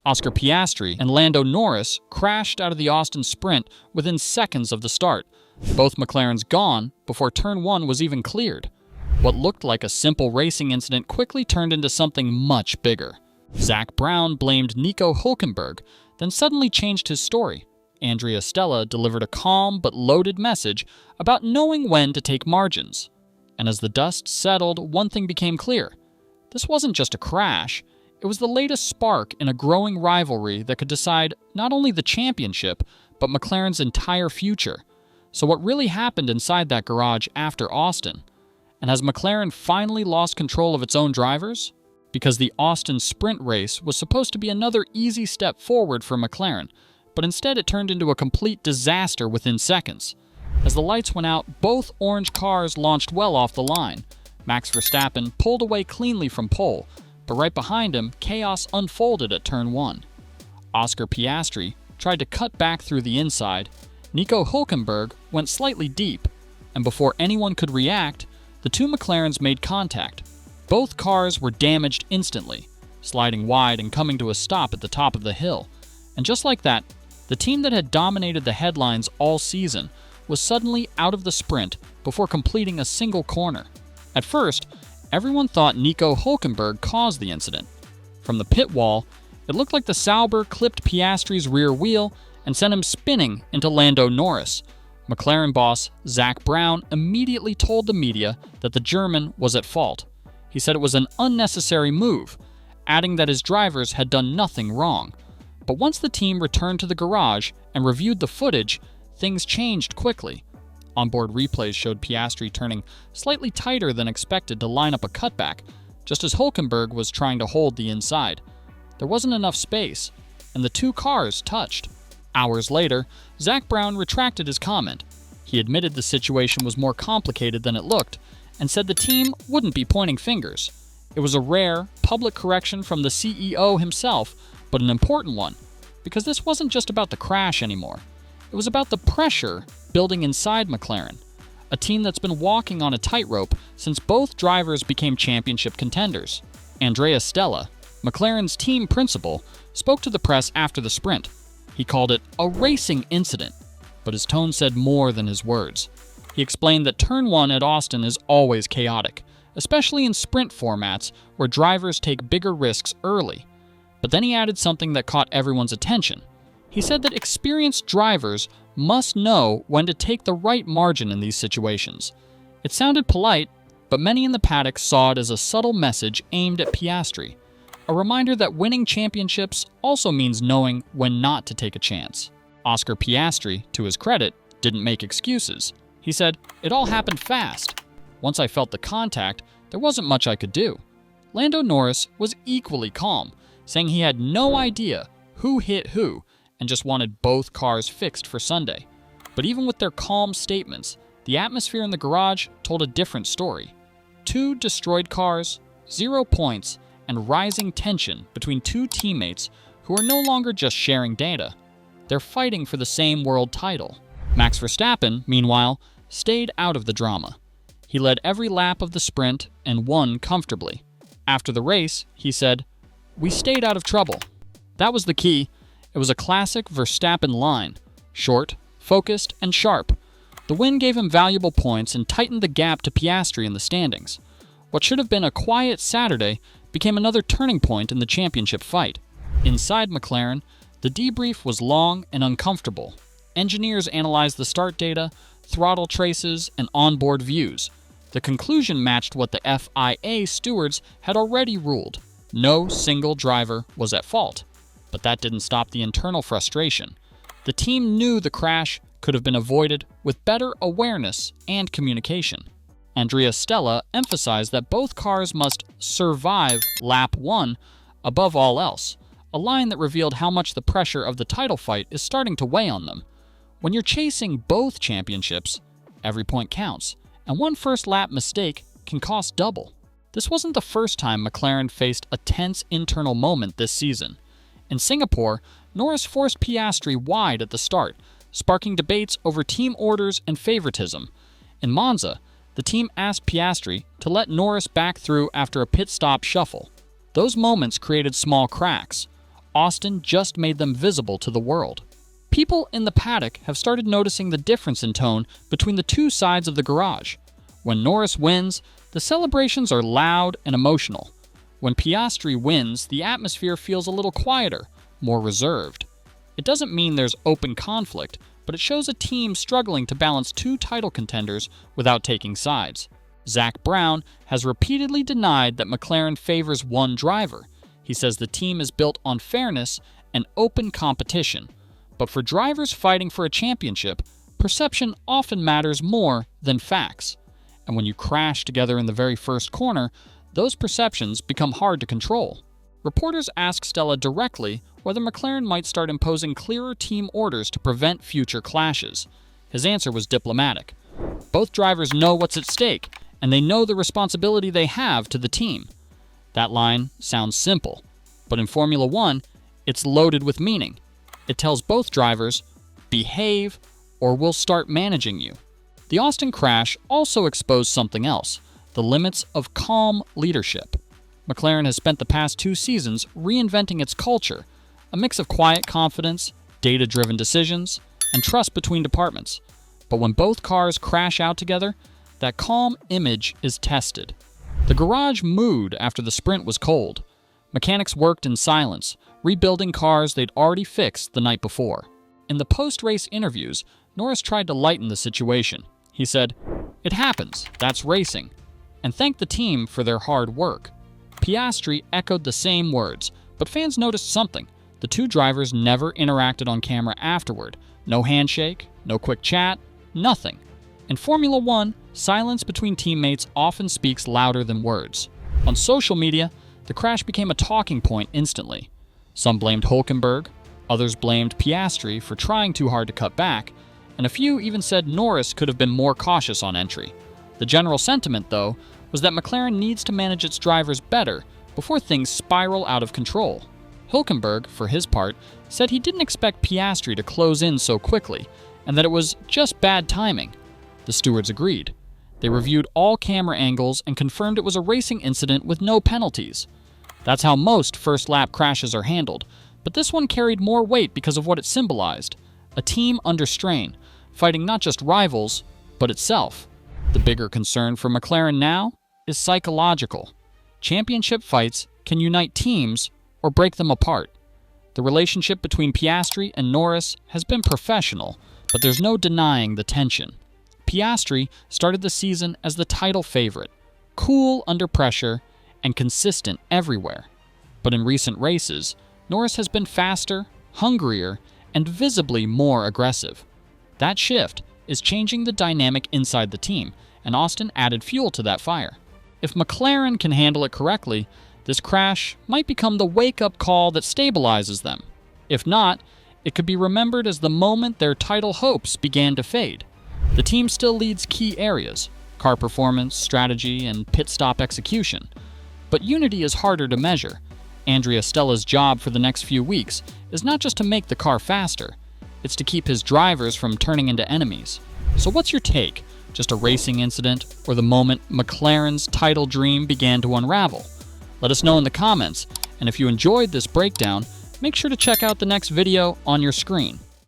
Oscar Piastri and Lando Norris crashed out of the Austin sprint within seconds of the start. Both McLarens gone before turn 1 was even cleared. What looked like a simple racing incident quickly turned into something much bigger. Zak Brown blamed Nico Hülkenberg, then suddenly changed his story. Andrea Stella delivered a calm but loaded message about knowing when to take margins. And as the dust settled, one thing became clear. This wasn't just a crash, it was the latest spark in a growing rivalry that could decide not only the championship, but McLaren's entire future. So what really happened inside that garage after Austin? And has McLaren finally lost control of its own drivers? Because the Austin sprint race was supposed to be another easy step forward for McLaren, but instead it turned into a complete disaster within seconds. As the lights went out, both orange cars launched well off the line. Max Verstappen pulled away cleanly from pole, but right behind him, chaos unfolded at turn 1. Oscar Piastri tried to cut back through the inside. Nico Hülkenberg went slightly deep, and before anyone could react, the two McLarens made contact. Both cars were damaged instantly, sliding wide and coming to a stop at the top of the hill. And just like that, the team that had dominated the headlines all season was suddenly out of the sprint before completing a single corner. At first, everyone thought Nico Hülkenberg caused the incident. From the pit wall, it looked like the Sauber clipped Piastri's rear wheel and sent him spinning into Lando Norris. McLaren boss Zak Brown immediately told the media that the German was at fault. He said it was an unnecessary move, adding that his drivers had done nothing wrong. But once the team returned to the garage and reviewed the footage, things changed quickly. Onboard replays showed Piastri turning slightly tighter than expected to line up a cutback, just as Hülkenberg was trying to hold the inside. There wasn't enough space, and the two cars touched. Hours later, Zak Brown retracted his comment. He admitted the situation was more complicated than it looked, and said the team wouldn't be pointing fingers. It was a rare, public correction from the CEO himself, but an important one, because this wasn't just about the crash anymore. It was about the pressure building inside McLaren, a team that's been walking on a tightrope since both drivers became championship contenders. Andrea Stella, McLaren's team principal, spoke to the press after the sprint. He called it a racing incident, but his tone said more than his words. He explained that turn 1 at Austin is always chaotic, especially in sprint formats where drivers take bigger risks early. But then he added something that caught everyone's attention. He said that experienced drivers must know when to take the right margin in these situations. It sounded polite, but many in the paddock saw it as a subtle message aimed at Piastri, a reminder that winning championships also means knowing when not to take a chance. Oscar Piastri, to his credit, didn't make excuses. He said, "It all happened fast. Once I felt the contact, there wasn't much I could do." Lando Norris was equally calm, saying he had no idea who hit who and just wanted both cars fixed for Sunday. But even with their calm statements, the atmosphere in the garage told a different story. 2 destroyed cars, 0 points, and rising tension between two teammates who are no longer just sharing data. They're fighting for the same world title. Max Verstappen, meanwhile, stayed out of the drama. He led every lap of the sprint and won comfortably. After the race, he said, "We stayed out of trouble." That was the key. It was a classic Verstappen line. Short, focused, and sharp. The win gave him valuable points and tightened the gap to Piastri in the standings. What should have been a quiet Saturday became another turning point in the championship fight. Inside McLaren, the debrief was long and uncomfortable. Engineers analyzed the start data, throttle traces, and onboard views. The conclusion matched what the FIA stewards had already ruled. No single driver was at fault. But that didn't stop the internal frustration. The team knew the crash could have been avoided with better awareness and communication. Andrea Stella emphasized that both cars must survive lap 1 above all else, a line that revealed how much the pressure of the title fight is starting to weigh on them. When you're chasing both championships, every point counts, and one first lap mistake can cost double. This wasn't the first time McLaren faced a tense internal moment this season. In Singapore, Norris forced Piastri wide at the start, sparking debates over team orders and favoritism. In Monza, the team asked Piastri to let Norris back through after a pit stop shuffle. Those moments created small cracks. Austin just made them visible to the world. People in the paddock have started noticing the difference in tone between the two sides of the garage. When Norris wins, the celebrations are loud and emotional. When Piastri wins, the atmosphere feels a little quieter, more reserved. It doesn't mean there's open conflict, but it shows a team struggling to balance two title contenders without taking sides. Zak Brown has repeatedly denied that McLaren favors one driver. He says the team is built on fairness and open competition. But for drivers fighting for a championship, perception often matters more than facts. And when you crash together in the very first corner, those perceptions become hard to control. Reporters asked Stella directly whether McLaren might start imposing clearer team orders to prevent future clashes. His answer was diplomatic. Both drivers know what's at stake, and they know the responsibility they have to the team. That line sounds simple, but in Formula One, it's loaded with meaning. It tells both drivers, behave, or we'll start managing you. The Austin crash also exposed something else, the limits of calm leadership. McLaren has spent the past 2 seasons reinventing its culture, a mix of quiet confidence, data-driven decisions, and trust between departments. But when both cars crash out together, that calm image is tested. The garage mood after the sprint was cold. Mechanics worked in silence, rebuilding cars they'd already fixed the night before. In the post-race interviews, Norris tried to lighten the situation. He said, "It happens, that's racing," and thanked the team for their hard work. Piastri echoed the same words, but fans noticed something. The two drivers never interacted on camera afterward. No handshake, no quick chat, nothing. In Formula One, silence between teammates often speaks louder than words. On social media, the crash became a talking point instantly. Some blamed Hülkenberg, others blamed Piastri for trying too hard to cut back, and a few even said Norris could have been more cautious on entry. The general sentiment, though, was that McLaren needs to manage its drivers better before things spiral out of control. Hülkenberg, for his part, said he didn't expect Piastri to close in so quickly, and that it was just bad timing. The stewards agreed. They reviewed all camera angles and confirmed it was a racing incident with no penalties. That's how most first-lap crashes are handled, but this one carried more weight because of what it symbolized. A team under strain, fighting not just rivals, but itself. The bigger concern for McLaren now is psychological. Championship fights can unite teams or break them apart. The relationship between Piastri and Norris has been professional, but there's no denying the tension. Piastri started the season as the title favorite, cool under pressure and consistent everywhere. But in recent races, Norris has been faster, hungrier, and visibly more aggressive. That shift is changing the dynamic inside the team, and Austin added fuel to that fire. If McLaren can handle it correctly, this crash might become the wake-up call that stabilizes them. If not, it could be remembered as the moment their title hopes began to fade. The team still leads key areas: car performance, strategy, and pit stop execution. But unity is harder to measure. Andrea Stella's job for the next few weeks is not just to make the car faster, it's to keep his drivers from turning into enemies. So what's your take? Just a racing incident, or the moment McLaren's title dream began to unravel? Let us know in the comments, and if you enjoyed this breakdown, make sure to check out the next video on your screen.